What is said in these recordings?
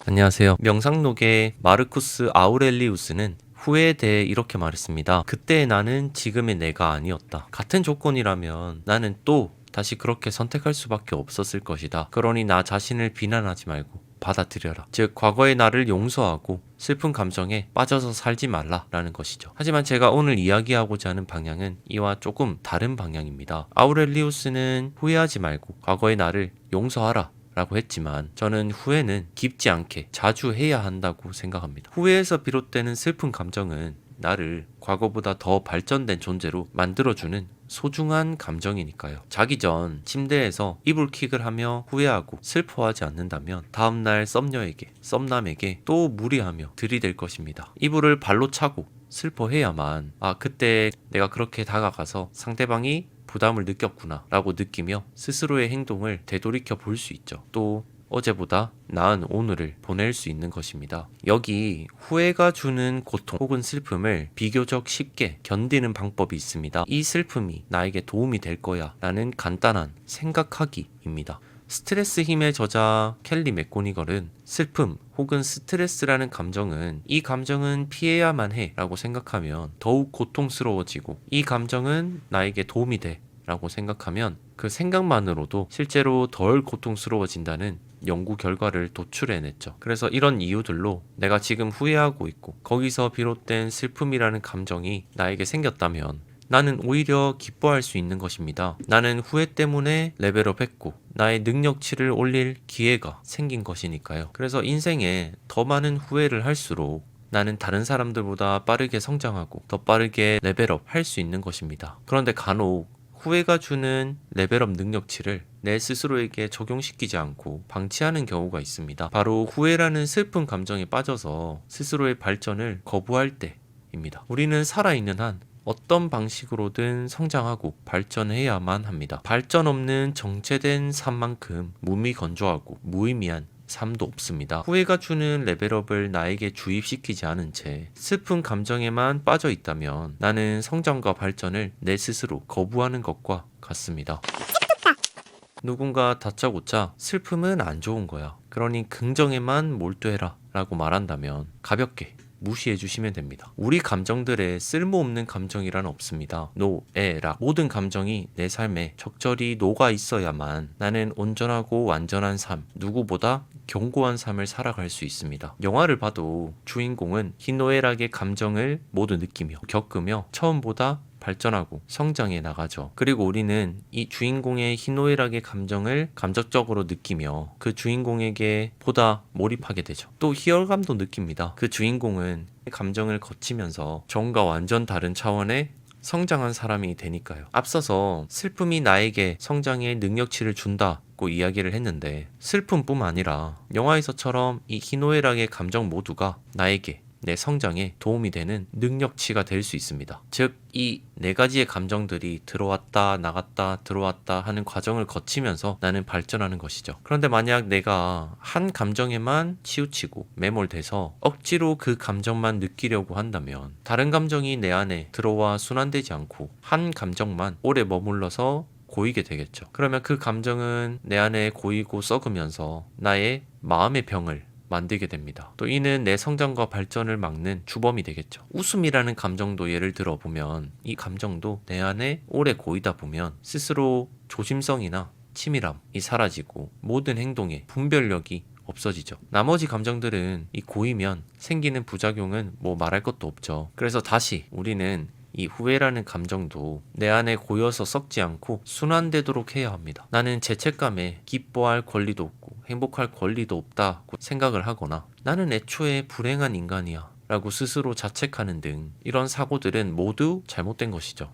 안녕하세요. 명상록의 마르쿠스 아우렐리우스는 후회에 대해 이렇게 말했습니다. 그때의 나는 지금의 내가 아니었다. 같은 조건이라면 나는 또 다시 그렇게 선택할 수밖에 없었을 것이다. 그러니 나 자신을 비난하지 말고 받아들여라. 즉, 과거의 나를 용서하고 슬픈 감정에 빠져서 살지 말라라는 것이죠. 하지만 제가 오늘 이야기하고자 하는 방향은 이와 조금 다른 방향입니다. 아우렐리우스는 후회하지 말고 과거의 나를 용서하라 라고 했지만 저는 후회는 깊지 않게 자주 해야 한다고 생각합니다. 후회에서 비롯되는 슬픈 감정은 나를 과거보다 더 발전된 존재로 만들어주는 소중한 감정이니까요. 자기 전 침대에서 이불킥을 하며 후회하고 슬퍼하지 않는다면 다음날 썸녀에게 썸남에게 또 무리하며 들이댈 것입니다. 이불을 발로 차고 슬퍼해야만 그때 내가 그렇게 다가가서 상대방이 부담을 느꼈구나 라고 느끼며 스스로의 행동을 되돌이켜 볼 수 있죠. 또 어제보다 나은 오늘을 보낼 수 있는 것입니다. 여기 후회가 주는 고통 혹은 슬픔을 비교적 쉽게 견디는 방법이 있습니다. 이 슬픔이 나에게 도움이 될 거야 라는 간단한 생각하기입니다. 스트레스 힘의 저자 켈리 맥고니걸은 슬픔 혹은 스트레스라는 감정은 이 감정은 피해야만 해 라고 생각하면 더욱 고통스러워지고 이 감정은 나에게 도움이 돼 라고 생각하면 그 생각만으로도 실제로 덜 고통스러워진다는 연구 결과를 도출해냈죠. 그래서 이런 이유들로 내가 지금 후회하고 있고 거기서 비롯된 슬픔이라는 감정이 나에게 생겼다면 나는 오히려 기뻐할 수 있는 것입니다. 나는 후회 때문에 레벨업했고 나의 능력치를 올릴 기회가 생긴 것이니까요. 그래서 인생에 더 많은 후회를 할수록 나는 다른 사람들보다 빠르게 성장하고 더 빠르게 레벨업 할 수 있는 것입니다. 그런데 간혹 후회가 주는 레벨업 능력치를 내 스스로에게 적용시키지 않고 방치하는 경우가 있습니다. 바로 후회라는 슬픈 감정에 빠져서 스스로의 발전을 거부할 때입니다. 우리는 살아있는 한 어떤 방식으로든 성장하고 발전해야만 합니다. 발전 없는 정체된 삶만큼 무미건조하고 무의미한 삶도 없습니다. 후회가 주는 레벨업을 나에게 주입시키지 않은 채 슬픈 감정에만 빠져 있다면 나는 성장과 발전을 내 스스로 거부하는 것과 같습니다. 누군가 다짜고짜 슬픔은 안 좋은 거야. 그러니 긍정에만 몰두해라 라고 말한다면 가볍게 무시해 주시면 됩니다. 우리 감정들에 쓸모없는 감정이란 없습니다. 노에락 모든 감정이 내 삶에 적절히 녹아 있어야만 나는 온전하고 완전한 삶, 누구보다 견고한 삶을 살아갈 수 있습니다. 영화를 봐도 주인공은 희노애락의 감정을 모두 느끼며 겪으며 처음보다 발전하고 성장해 나가죠. 그리고 우리는 이 주인공의 희노애락의 감정을 감정적으로 느끼며 그 주인공에게 보다 몰입하게 되죠. 또 희열감도 느낍니다. 그 주인공은 감정을 거치면서 전과 완전 다른 차원의 성장한 사람이 되니까요. 앞서서 슬픔이 나에게 성장의 능력치를 준다고 이야기를 했는데 슬픔뿐만 아니라 영화에서처럼 이 희노애락의 감정 모두가 나에게 내 성장에 도움이 되는 능력치가 될 수 있습니다. 즉, 이 네 가지의 감정들이 들어왔다 나갔다 들어왔다 하는 과정을 거치면서 나는 발전하는 것이죠. 그런데 만약 내가 한 감정에만 치우치고 매몰돼서 억지로 그 감정만 느끼려고 한다면 다른 감정이 내 안에 들어와 순환되지 않고 한 감정만 오래 머물러서 고이게 되겠죠. 그러면 그 감정은 내 안에 고이고 썩으면서 나의 마음의 병을 만들게 됩니다. 또 이는 내 성장과 발전을 막는 주범이 되겠죠. 웃음이라는 감정도 예를 들어보면 이 감정도 내 안에 오래 고이다 보면 스스로 조심성이나 치밀함이 사라지고 모든 행동에 분별력이 없어지죠. 나머지 감정들은 이 고이면 생기는 부작용은 뭐 말할 것도 없죠. 그래서 다시 우리는 이 후회라는 감정도 내 안에 고여서 썩지 않고 순환되도록 해야 합니다. 나는 죄책감에 기뻐할 권리도 없고 행복할 권리도 없다고 생각을 하거나 나는 애초에 불행한 인간이야 라고 스스로 자책하는 등 이런 사고들은 모두 잘못된 것이죠.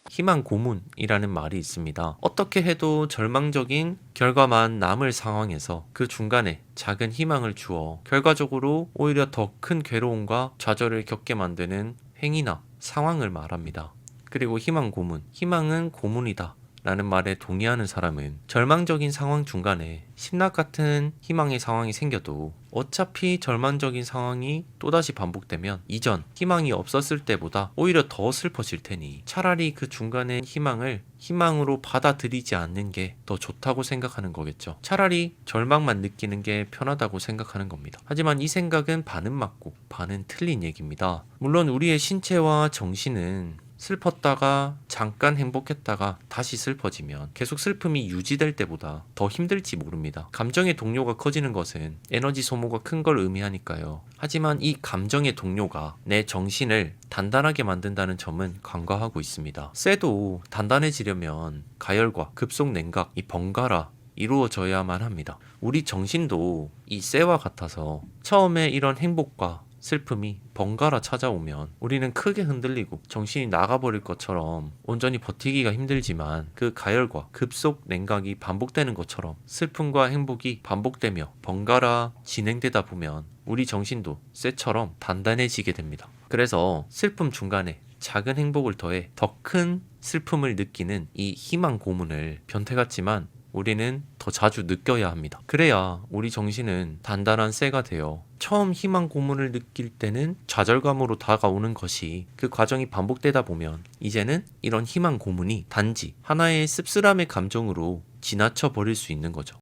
희망 고문이라는 말이 있습니다. 어떻게 해도 절망적인 결과만 남을 상황에서 그 중간에 작은 희망을 주어 결과적으로 오히려 더 큰 괴로움과 좌절을 겪게 만드는 행위나 상황을 말합니다. 그리고 희망 고문, 희망은 고문이다 라는 말에 동의하는 사람은 절망적인 상황 중간에 심락 같은 희망의 상황이 생겨도 어차피 절망적인 상황이 또다시 반복되면 이전 희망이 없었을 때보다 오히려 더 슬퍼질 테니 차라리 그 중간의 희망을 희망으로 받아들이지 않는 게 더 좋다고 생각하는 거겠죠. 차라리 절망만 느끼는 게 편하다고 생각하는 겁니다. 하지만 이 생각은 반은 맞고 반은 틀린 얘기입니다. 물론 우리의 신체와 정신은 슬펐다가 잠깐 행복했다가 다시 슬퍼지면 계속 슬픔이 유지될 때보다 더 힘들지 모릅니다. 감정의 동요가 커지는 것은 에너지 소모가 큰 걸 의미하니까요. 하지만 이 감정의 동요가 내 정신을 단단하게 만든다는 점은 간과하고 있습니다. 쇠도 단단해지려면 가열과 급속 냉각, 이 번갈아 이루어져야만 합니다. 우리 정신도 이 쇠와 같아서 처음에 이런 행복과 슬픔이 번갈아 찾아오면 우리는 크게 흔들리고 정신이 나가버릴 것처럼 온전히 버티기가 힘들지만 그 가열과 급속 냉각이 반복되는 것처럼 슬픔과 행복이 반복되며 번갈아 진행되다 보면 우리 정신도 쇠처럼 단단해지게 됩니다. 그래서 슬픔 중간에 작은 행복을 더해 더 큰 슬픔을 느끼는 이 희망 고문을 변태 같지만 우리는 더 자주 느껴야 합니다. 그래야 우리 정신은 단단한 쇠가 되어 처음 희망 고문을 느낄 때는 좌절감으로 다가오는 것이 그 과정이 반복되다 보면 이제는 이런 희망 고문이 단지 하나의 씁쓸함의 감정으로 지나쳐 버릴 수 있는 거죠.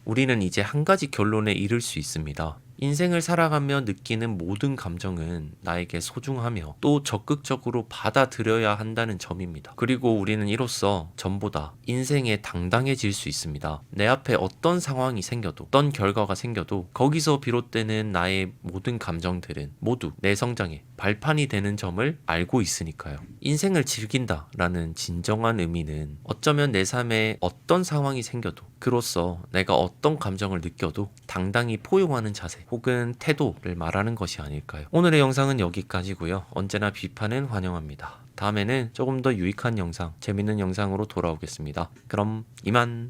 우리는 이제 한 가지 결론에 이를 수 있습니다. 인생을 살아가며 느끼는 모든 감정은 나에게 소중하며 또 적극적으로 받아들여야 한다는 점입니다. 그리고 우리는 이로써 전보다 인생에 당당해질 수 있습니다. 내 앞에 어떤 상황이 생겨도 어떤 결과가 생겨도 거기서 비롯되는 나의 모든 감정들은 모두 내 성장의 발판이 되는 점을 알고 있으니까요. 인생을 즐긴다라는 진정한 의미는 어쩌면 내 삶에 어떤 상황이 생겨도 그로써 내가 어떤 감정을 느껴도 당당히 포용하는 자세 혹은 태도를 말하는 것이 아닐까요? 오늘의 영상은 여기까지고요. 언제나 비판은 환영합니다. 다음에는 조금 더 유익한 영상, 재밌는 영상으로 돌아오겠습니다. 그럼 이만.